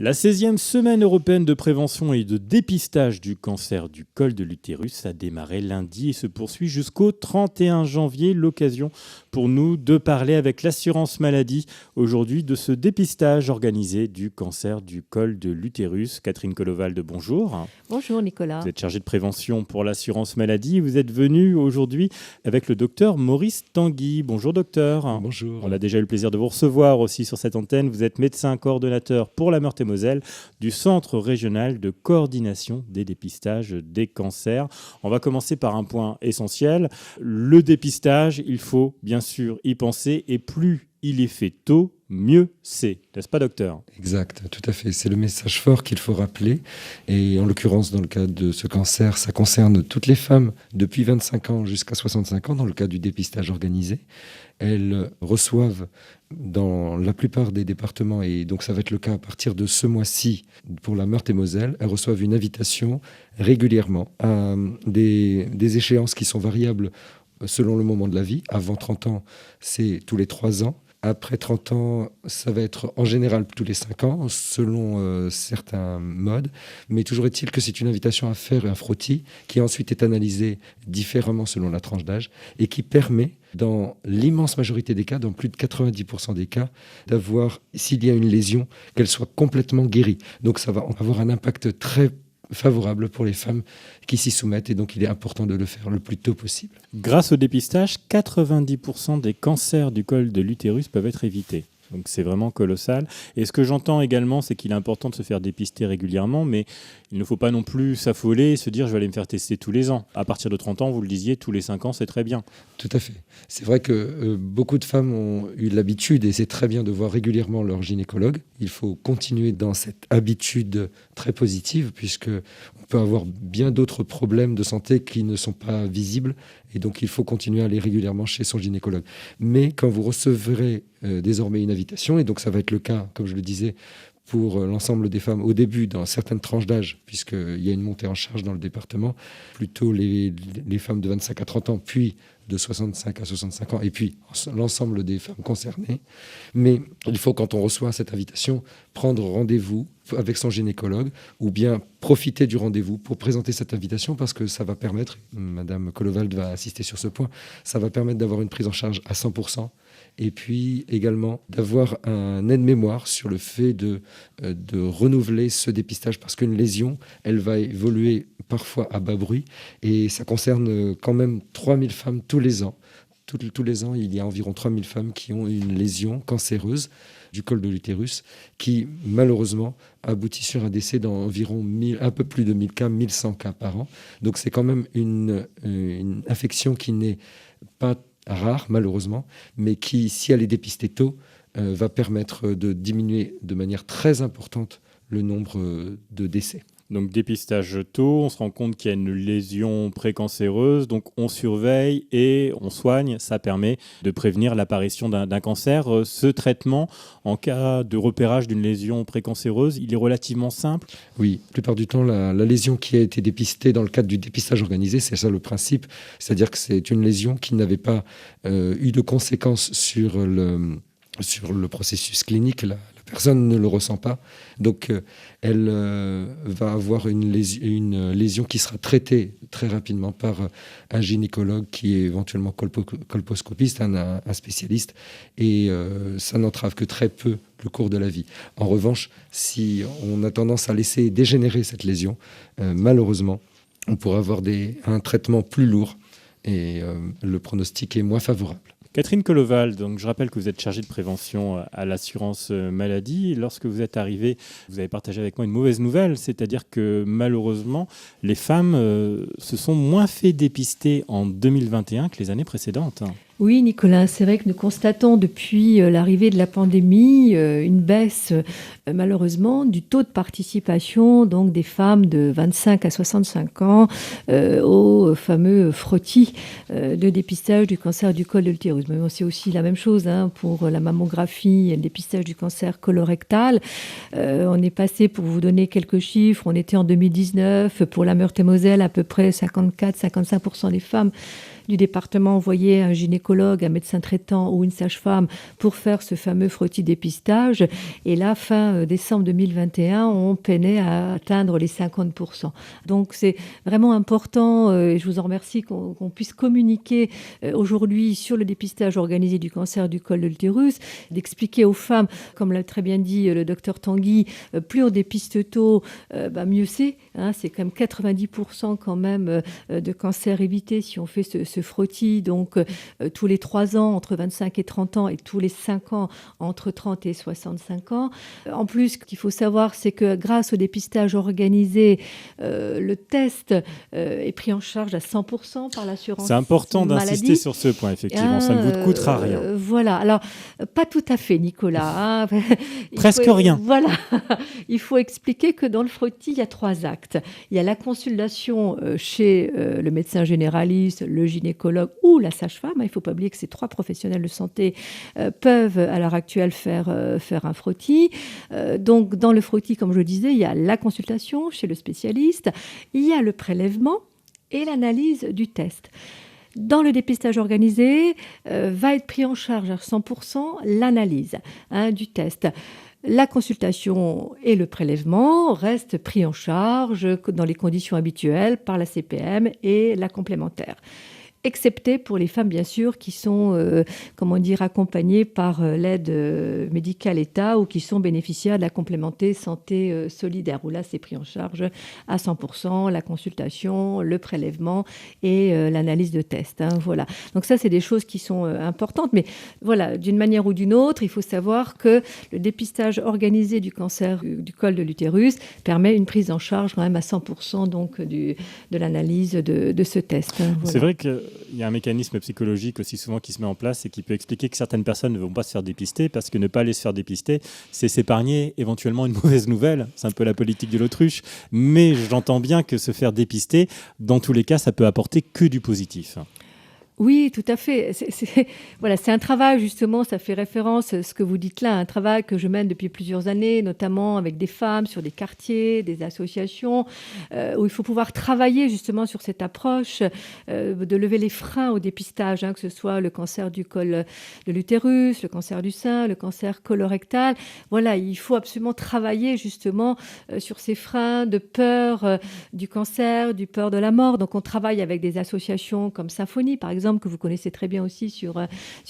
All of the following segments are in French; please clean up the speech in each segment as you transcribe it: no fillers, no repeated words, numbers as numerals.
La 16e semaine européenne de prévention et de dépistage du cancer du col de l'utérus a démarré lundi et se poursuit jusqu'au 31 janvier. L'occasion pour nous de parler avec l'assurance maladie aujourd'hui de ce dépistage organisé du cancer du col de l'utérus. Catherine Collovalde, bonjour. Bonjour Nicolas. Vous êtes chargée de prévention pour l'assurance maladie. Vous êtes venu aujourd'hui avec le docteur Maurice Tanguy. Bonjour docteur. Bonjour. On a déjà eu le plaisir de vous recevoir aussi sur cette antenne. Vous êtes médecin coordonnateur pour la Meurthe-et-Moselle du Centre régional de coordination des dépistages des cancers. On va commencer par un point essentiel. Le dépistage, il faut bien sûr y penser et plus il est fait tôt, mieux c'est. N'est-ce pas docteur ? Exact, tout à fait. C'est le message fort qu'il faut rappeler. Et en l'occurrence, dans le cas de ce cancer, ça concerne toutes les femmes depuis 25 ans jusqu'à 65 ans, dans le cas du dépistage organisé. Elles reçoivent dans la plupart des départements, et donc ça va être le cas à partir de ce mois-ci pour la Meurthe-et-Moselle, elles reçoivent une invitation régulièrement à des échéances qui sont variables selon le moment de la vie. Avant 30 ans, c'est tous les 3 ans. Après 30 ans, ça va être en général tous les 5 ans, selon certains modes. Mais toujours est-il que c'est une invitation à faire un frottis qui ensuite est analysé différemment selon la tranche d'âge et qui permet, dans l'immense majorité des cas, dans plus de 90% des cas, d'avoir, s'il y a une lésion, qu'elle soit complètement guérie. Donc ça va avoir un impact très favorable pour les femmes qui s'y soumettent et donc il est important de le faire le plus tôt possible. Grâce au dépistage, 90% des cancers du col de l'utérus peuvent être évités. Donc c'est vraiment colossal. Et ce que j'entends également, c'est qu'il est important de se faire dépister régulièrement, mais il ne faut pas non plus s'affoler et se dire je vais aller me faire tester tous les ans. À partir de 30 ans, vous le disiez, tous les 5 ans, c'est très bien. Tout à fait. C'est vrai que beaucoup de femmes ont eu l'habitude, et c'est très bien de voir régulièrement leur gynécologue. Il faut continuer dans cette habitude très positive, puisque on peut avoir bien d'autres problèmes de santé qui ne sont pas visibles, et donc il faut continuer à aller régulièrement chez son gynécologue. Mais quand vous recevrez désormais une invitation, et donc ça va être le cas, comme je le disais, pour l'ensemble des femmes au début, dans certaines tranches d'âge, puisqu'il y a une montée en charge dans le département, plutôt les femmes de 25 à 30 ans, puis de 65 à 65 ans, et puis l'ensemble des femmes concernées. Mais il faut, quand on reçoit cette invitation, prendre rendez-vous avec son gynécologue ou bien profiter du rendez-vous pour présenter cette invitation parce que ça va permettre, Madame Collovalde va insister sur ce point, ça va permettre d'avoir une prise en charge à 100%. Et puis également d'avoir un aide-mémoire sur le fait de renouveler ce dépistage parce qu'une lésion, elle va évoluer parfois à bas bruit et ça concerne quand même 3000 femmes tous les ans. Tous les ans, il y a environ 3000 femmes qui ont une lésion cancéreuse du col de l'utérus qui, malheureusement, aboutit sur un décès dans environ un peu plus de 1000 cas, 1100 cas par an. Donc c'est quand même une infection qui n'est pas rare, malheureusement, mais qui, si elle est dépistée tôt, va permettre de diminuer de manière très importante le nombre de décès. Donc dépistage tôt, on se rend compte qu'il y a une lésion précancéreuse, donc on surveille et on soigne, ça permet de prévenir l'apparition d'un cancer. Ce traitement, en cas de repérage d'une lésion précancéreuse, il est relativement simple ? Oui, la plupart du temps, la lésion qui a été dépistée dans le cadre du dépistage organisé, c'est ça le principe, c'est-à-dire que c'est une lésion qui n'avait pas eu de conséquences sur le processus clinique, la personne ne le ressent pas, donc elle va avoir une lésion qui sera traitée très rapidement par un gynécologue qui est éventuellement colposcopiste, un spécialiste, et ça n'entrave que très peu le cours de la vie. En revanche, si on a tendance à laisser dégénérer cette lésion, malheureusement, on pourra avoir un traitement plus lourd et le pronostic est moins favorable. Catherine Collovalde, donc je rappelle que vous êtes chargée de prévention à l'assurance maladie. Lorsque vous êtes arrivée, vous avez partagé avec moi une mauvaise nouvelle, c'est-à-dire que malheureusement, les femmes se sont moins fait dépister en 2021 que les années précédentes. Oui, Nicolas, c'est vrai que nous constatons depuis l'arrivée de la pandémie une baisse, malheureusement, du taux de participation donc des femmes de 25 à 65 ans au fameux frottis de dépistage du cancer du col de l'utérus. Mais c'est aussi la même chose pour la mammographie et le dépistage du cancer colorectal. On est passé, pour vous donner quelques chiffres, on était en 2019, pour la Meurthe-et-Moselle, à peu près 54-55% des femmes du département envoyaient un gynécologue, un médecin traitant ou une sage-femme pour faire ce fameux frottis dépistage. Et là, fin décembre 2021, on peinait à atteindre les 50%. Donc c'est vraiment important, et je vous en remercie, qu'on puisse communiquer aujourd'hui sur le dépistage organisé du cancer du col de l'utérus, d'expliquer aux femmes, comme l'a très bien dit le docteur Tanguy, plus on dépiste tôt, mieux c'est. C'est quand même 90% quand même de cancer évité si on fait ce frottis, donc tous les 3 ans entre 25 et 30 ans et tous les 5 ans entre 30 et 65 ans. En plus, ce qu'il faut savoir, c'est que grâce au dépistage organisé, le test est pris en charge à 100% par l'assurance maladie. C'est important d'insister sur ce point, effectivement. Ça ne vous coûtera rien. Voilà. Alors, pas tout à fait, Nicolas. Presque rien. Voilà. Il faut expliquer que dans le frottis, il y a 3 actes. Il y a la consultation chez le médecin généraliste, le gynécologue ou la sage-femme. Il ne faut pas oublier que ces 3 professionnels de santé peuvent, à l'heure actuelle, faire un frottis. Donc, dans le frottis, comme je le disais, il y a la consultation chez le spécialiste, il y a le prélèvement et l'analyse du test. Dans le dépistage organisé, va être pris en charge à 100% l'analyse du test. La consultation et le prélèvement restent pris en charge dans les conditions habituelles par la CPM et la complémentaire. Excepté pour les femmes, bien sûr, qui sont accompagnées par l'aide médicale État ou qui sont bénéficiaires de la complémentée santé solidaire, où là, c'est pris en charge à 100%, la consultation, le prélèvement et l'analyse de test. Voilà. Donc ça, c'est des choses qui sont importantes. Mais voilà, d'une manière ou d'une autre, il faut savoir que le dépistage organisé du cancer du col de l'utérus permet une prise en charge quand même à 100% donc, de l'analyse de ce test. Voilà. C'est vrai que il y a un mécanisme psychologique aussi souvent qui se met en place et qui peut expliquer que certaines personnes ne vont pas se faire dépister parce que ne pas aller se faire dépister, c'est s'épargner éventuellement une mauvaise nouvelle. C'est un peu la politique de l'autruche. Mais j'entends bien que se faire dépister, dans tous les cas, ça peut apporter que du positif. Oui, tout à fait. C'est un travail, justement, ça fait référence à ce que vous dites là, un travail que je mène depuis plusieurs années, notamment avec des femmes sur des quartiers, des associations, où il faut pouvoir travailler justement sur cette approche, de lever les freins au dépistage, que ce soit le cancer du col de l'utérus, le cancer du sein, le cancer colorectal. Voilà, il faut absolument travailler justement sur ces freins de peur du cancer, du peur de la mort. Donc on travaille avec des associations comme Symphonie, par exemple, que vous connaissez très bien aussi sur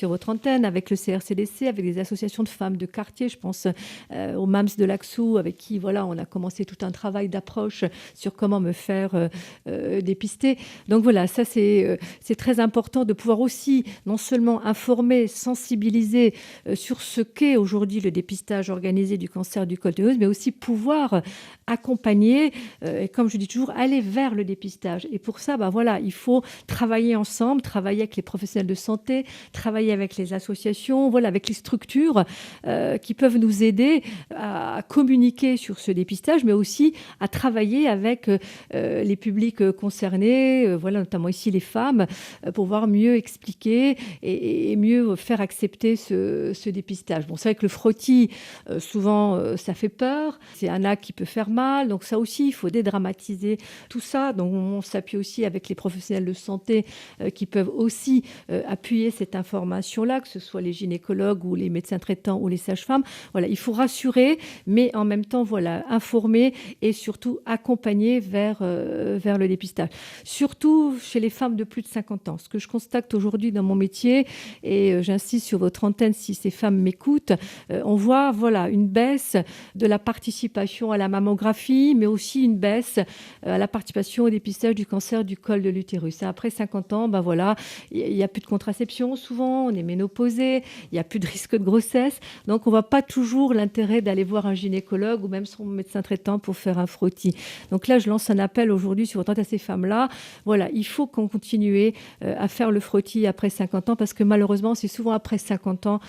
votre antenne, avec le CRCDC, avec des associations de femmes de quartier. Je pense au MAMS de l'Axou, avec qui on a commencé tout un travail d'approche sur comment me faire dépister. Donc voilà, ça c'est très important de pouvoir aussi non seulement informer, sensibiliser sur ce qu'est aujourd'hui le dépistage organisé du cancer du col de l'utérus, mais aussi pouvoir accompagner et, comme je dis toujours, aller vers le dépistage. Et pour ça, il faut travailler ensemble, travailler avec les professionnels de santé, travailler avec les associations, avec les structures qui peuvent nous aider à communiquer sur ce dépistage, mais aussi à travailler avec les publics concernés, notamment ici les femmes, pour pouvoir mieux expliquer et mieux faire accepter ce dépistage. Bon, c'est vrai que le frottis, souvent, ça fait peur. C'est un acte qui peut faire mal. Donc ça aussi, il faut dédramatiser tout ça. Donc on s'appuie aussi avec les professionnels de santé qui peuvent aussi appuyer cette information-là, que ce soit les gynécologues ou les médecins traitants ou les sages-femmes. Il faut rassurer, mais en même temps, informer et surtout accompagner vers le dépistage. Surtout chez les femmes de plus de 50 ans. Ce que je constate aujourd'hui dans mon métier, et j'insiste sur votre antenne si ces femmes m'écoutent, on voit une baisse de la participation à la mammographie, mais aussi une baisse à la participation au dépistage du cancer du col de l'utérus. Après 50 ans, il n'y a plus de contraception souvent, on est ménopausé, il n'y a plus de risque de grossesse. Donc, on ne voit pas toujours l'intérêt d'aller voir un gynécologue ou même son médecin traitant pour faire un frottis. Donc là, je lance un appel aujourd'hui sur votre antenne à ces femmes-là. Il faut qu'on continue à faire le frottis après 50 ans parce que malheureusement, c'est souvent après 50 ans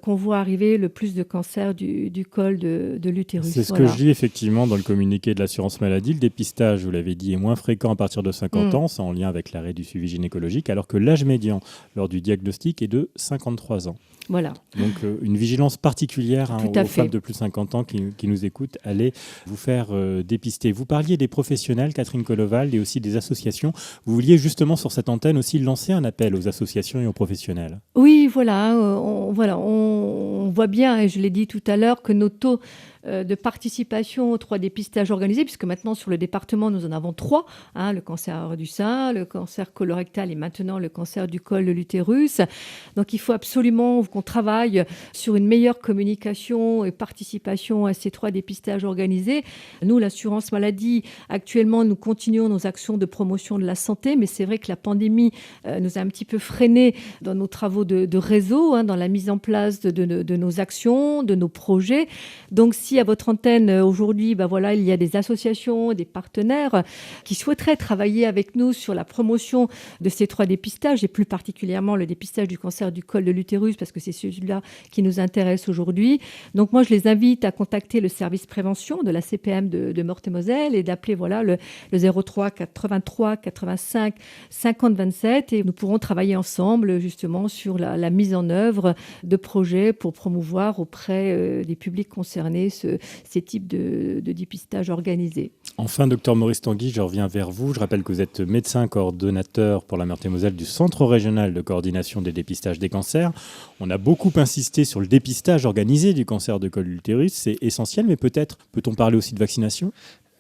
qu'on voit arriver le plus de cancers du col de l'utérus. C'est ce que je dis effectivement dans le communiqué de l'assurance maladie. Le dépistage, vous l'avez dit, est moins fréquent à partir de 50 ans, c'est en lien avec l'arrêt du suivi gynécologique, alors alors que l'âge médian lors du diagnostic est de 53 ans. Voilà. Donc, une vigilance particulière aux femmes de plus de 50 ans qui nous écoutent. Allez vous faire dépister. Vous parliez des professionnels, Catherine Collovald, et aussi des associations. Vous vouliez justement sur cette antenne aussi lancer un appel aux associations et aux professionnels. Oui, on voit bien, et je l'ai dit tout à l'heure, que nos taux de participation aux 3 dépistages organisés, puisque maintenant sur le département nous en avons 3, le cancer du sein, le cancer colorectal et maintenant le cancer du col de l'utérus. Donc il faut absolument qu'on travaille sur une meilleure communication et participation à ces 3 dépistages organisés. Nous, l'assurance maladie, actuellement nous continuons nos actions de promotion de la santé, mais c'est vrai que la pandémie nous a un petit peu freinés dans nos travaux de réseau, dans la mise en place de nos actions, de nos projets. Donc si à votre antenne aujourd'hui, il y a des associations, des partenaires qui souhaiteraient travailler avec nous sur la promotion de ces 3 dépistages, et plus particulièrement le dépistage du cancer du col de l'utérus, parce que c'est celui-là qui nous intéresse aujourd'hui. Donc moi, je les invite à contacter le service prévention de la CPM de Meurthe-et-Moselle et d'appeler le 03 83 85 50 27, et nous pourrons travailler ensemble justement sur la mise en œuvre de projets pour promouvoir auprès des publics concernés ces types de dépistage organisés. Enfin, docteur Maurice Tanguy, je reviens vers vous. Je rappelle que vous êtes médecin coordonnateur pour la Meurthe-et-Moselle du Centre régional de coordination des dépistages des cancers. On a beaucoup insisté sur le dépistage organisé du cancer de col de l'utérus. C'est essentiel, mais peut-on parler aussi de vaccination ?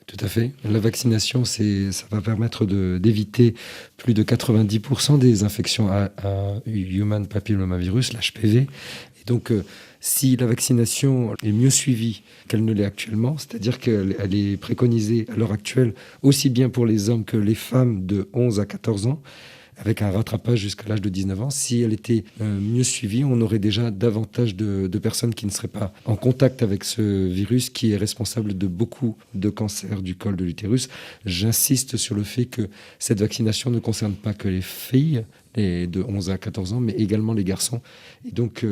Tout à fait. La vaccination, ça va permettre d'éviter plus de 90% des infections à Human Papillomavirus, l'HPV. Et donc, si la vaccination est mieux suivie qu'elle ne l'est actuellement, c'est-à-dire qu'elle est préconisée à l'heure actuelle aussi bien pour les hommes que les femmes de 11 à 14 ans, avec un rattrapage jusqu'à l'âge de 19 ans. Si elle était mieux suivie, on aurait déjà davantage de personnes qui ne seraient pas en contact avec ce virus qui est responsable de beaucoup de cancers du col de l'utérus. J'insiste sur le fait que cette vaccination ne concerne pas que les filles de 11 à 14 ans, mais également les garçons. Et donc,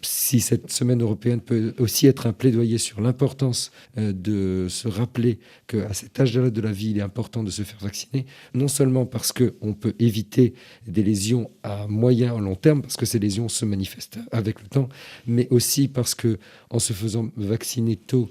si cette semaine européenne peut aussi être un plaidoyer sur l'importance de se rappeler qu'à cet âge-là de la vie, il est important de se faire vacciner, non seulement parce qu'on peut éviter des lésions à moyen et long terme, parce que ces lésions se manifestent avec le temps, mais aussi parce qu'en se faisant vacciner tôt,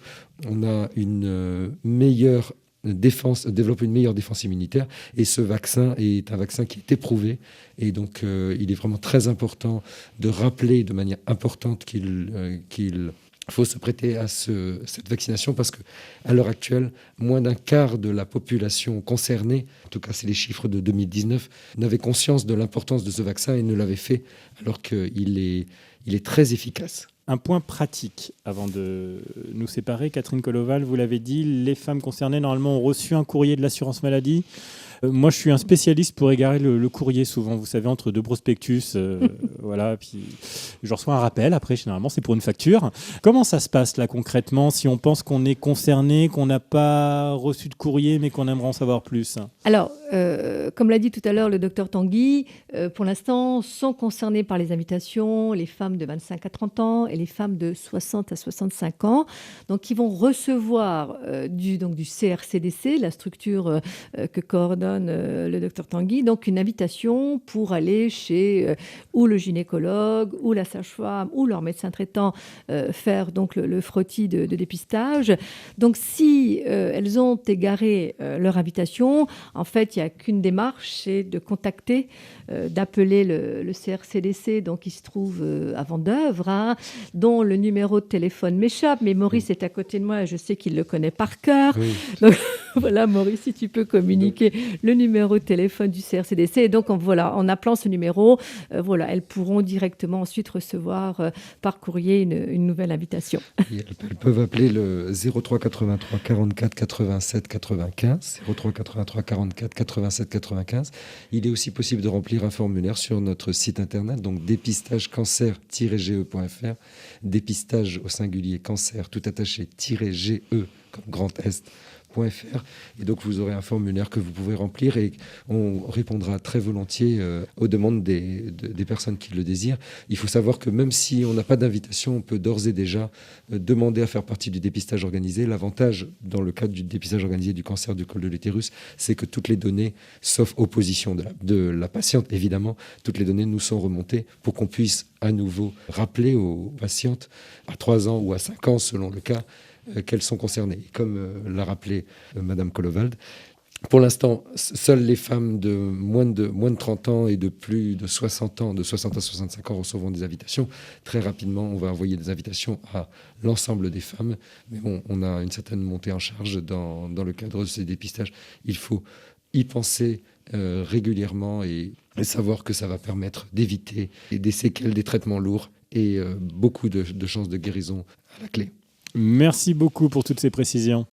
on a une meilleure développe une meilleure défense immunitaire, et ce vaccin est un vaccin qui est éprouvé, et donc il est vraiment très important de rappeler de manière importante qu'il faut se prêter à cette vaccination, parce qu'à l'heure actuelle, moins d'un quart de la population concernée, en tout cas c'est les chiffres de 2019, n'avait conscience de l'importance de ce vaccin et ne l'avait fait, alors qu'il est très efficace. Un point pratique avant de nous séparer. Catherine Collovald, vous l'avez dit, les femmes concernées normalement ont reçu un courrier de l'assurance maladie. Moi, je suis un spécialiste pour égarer le courrier souvent, vous savez, entre 2 prospectus. Voilà, puis je reçois un rappel. Après, généralement, c'est pour une facture. Comment ça se passe là concrètement si on pense qu'on est concerné, qu'on n'a pas reçu de courrier, mais qu'on aimerait en savoir plus ? Alors, comme l'a dit tout à l'heure le docteur Tanguy, pour l'instant, sont concernées par les invitations les femmes de 25 à 30 ans et les femmes de 60 à 65 ans. Donc, ils vont recevoir du CRCDC, la structure que coordonne le docteur Tanguy, donc une invitation pour aller chez ou le gynécologue ou la sage-femme ou leur médecin traitant faire donc le frottis de dépistage. Donc, si elles ont égaré leur invitation, en fait, il n'y a qu'une démarche, c'est de contacter, d'appeler le CRCDC, donc il se trouve à Vendeuvre, dont le numéro de téléphone m'échappe, mais Maurice est à côté de moi et je sais qu'il le connaît par cœur. Oui. Donc voilà, Maurice, si tu peux communiquer le numéro de téléphone du CRCDC. Et donc, en appelant ce numéro, elles pourront directement ensuite recevoir par courrier une nouvelle invitation. Elles peuvent appeler le 03 83 44 87 95, 03 83 44 87 95. Il est aussi possible de remplir un formulaire sur notre site internet, donc dépistagecancer-ge.fr, dépistage au singulier cancer tout attaché -ge comme grandest.fr. Et donc, vous aurez un formulaire que vous pouvez remplir et on répondra très volontiers aux demandes des personnes qui le désirent. Il faut savoir que même si on n'a pas d'invitation, on peut d'ores et déjà demander à faire partie du dépistage organisé. L'avantage, dans le cadre du dépistage organisé du cancer du col de l'utérus, c'est que toutes les données, sauf opposition de la patiente, évidemment, toutes les données nous sont remontées pour qu'on puisse à nouveau rappeler aux patientes à 3 ans ou à 5 ans, selon le cas, qu'elles sont concernées. Et comme l'a rappelé Madame Kolovald, pour l'instant, seules les femmes de moins de 30 ans et de plus de 60 ans, de 60 à 65 ans, recevront des invitations. Très rapidement, on va envoyer des invitations à l'ensemble des femmes. Mais bon, on a une certaine montée en charge dans le cadre de ces dépistages. Il faut y penser régulièrement et savoir que ça va permettre d'éviter des séquelles, des traitements lourds et beaucoup de chances de guérison à la clé. Merci beaucoup pour toutes ces précisions.